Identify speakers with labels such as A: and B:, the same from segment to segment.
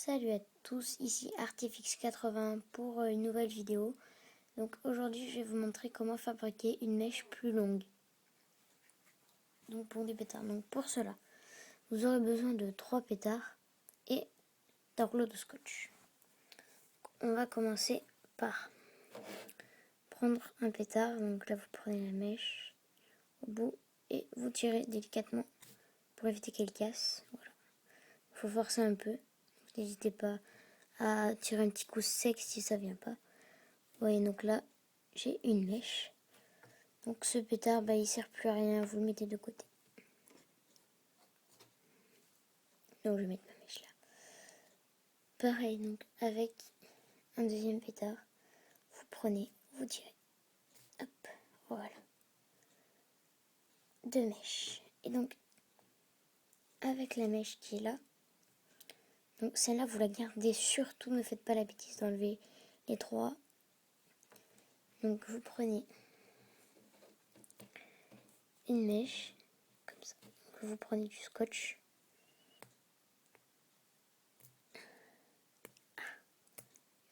A: Salut à tous, ici Artifix80 pour une nouvelle vidéo. Donc aujourd'hui je vais vous montrer comment fabriquer une mèche plus longue. Donc pour des pétards. Donc pour cela, vous aurez besoin de 3 pétards et d'un rouleau de scotch. On va commencer par prendre un pétard. Donc là vous prenez la mèche au bout et vous tirez délicatement pour éviter qu'elle casse. Voilà. Il faut forcer un peu. N'hésitez pas à tirer un petit coup sec si ça vient pas. Vous voyez, donc là j'ai une mèche. Donc ce pétard, il sert plus à rien, vous le mettez de côté. Donc je vais mettre ma mèche là. Pareil, donc avec un deuxième pétard, vous prenez, vous tirez. Hop, voilà. 2 mèches. Et donc avec la mèche qui est là, donc celle-là vous la gardez, surtout ne faites pas la bêtise d'enlever les 3. Donc vous prenez une mèche, comme ça. Donc vous prenez du scotch.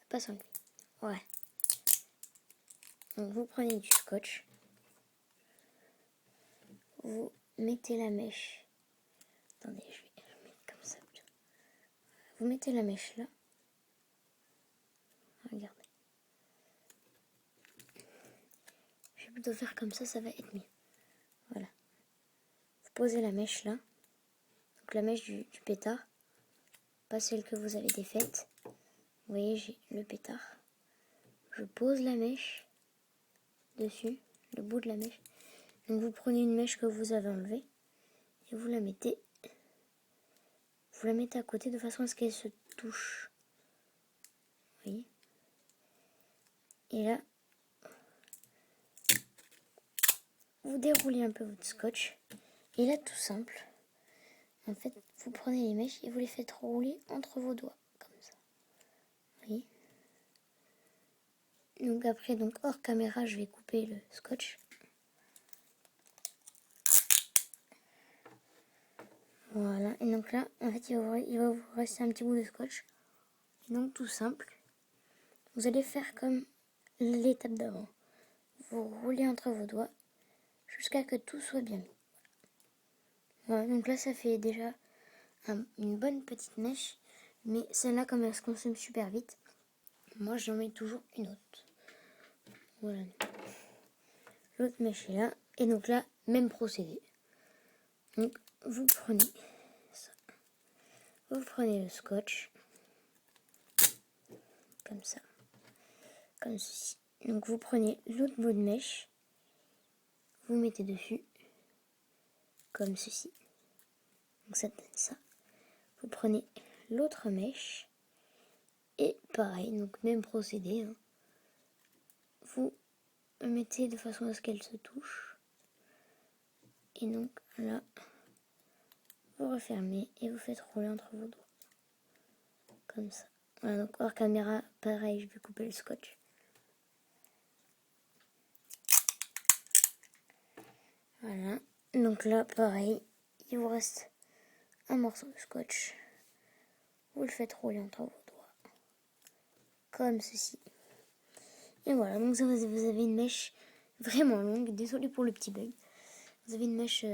A: Pas s'enlever. Ouais. Donc vous prenez du scotch. Vous mettez la mèche. Attendez, je vais mettre comme ça. Vous mettez la mèche là. Regardez. Je vais plutôt faire comme ça va être mieux. Voilà. Vous posez la mèche là. Donc la mèche du pétard. Pas celle que vous avez défaite. Vous voyez, j'ai le pétard. Je pose la mèche dessus, le bout de la mèche. Donc vous prenez une mèche que vous avez enlevée et vous la mettez à côté de façon à ce qu'elle se touche. Vous voyez. Et là, vous déroulez un peu votre scotch. Et là, tout simple. En fait, vous prenez les mèches et vous les faites rouler entre vos doigts, comme ça. Vous voyez. Donc après, hors caméra, je vais couper le scotch. Voilà. Et donc là, en fait, il va vous rester un petit bout de scotch. Et donc tout simple. Vous allez faire comme l'étape d'avant. Vous roulez entre vos doigts jusqu'à que tout soit bien mis. Voilà. Donc là, ça fait déjà une bonne petite mèche. Mais celle-là, comme elle se consomme super vite, moi j'en mets toujours une autre. Voilà. L'autre mèche est là. Et donc là, même procédé. Donc vous prenez ça. Vous prenez le scotch. Comme ça. Comme ceci. Donc vous prenez l'autre bout de mèche. Vous mettez dessus. Comme ceci. Donc ça donne ça. Vous prenez l'autre mèche. Et pareil, donc même procédé. Vous mettez de façon à ce qu'elle se touche. Et donc là, vous refermez et vous faites rouler entre vos doigts. Comme ça. Voilà, donc hors caméra, pareil, je vais couper le scotch. Voilà. Donc là, pareil, il vous reste un morceau de scotch. Vous le faites rouler entre vos doigts. Comme ceci. Et voilà, donc ça, vous avez une mèche vraiment longue. Désolé pour le petit bug. Vous avez une mèche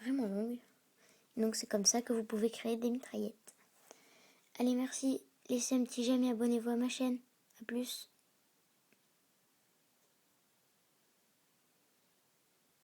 A: vraiment longue. Donc c'est comme ça que vous pouvez créer des mitraillettes. Allez, merci. Laissez un petit j'aime et abonnez-vous à ma chaîne. A plus.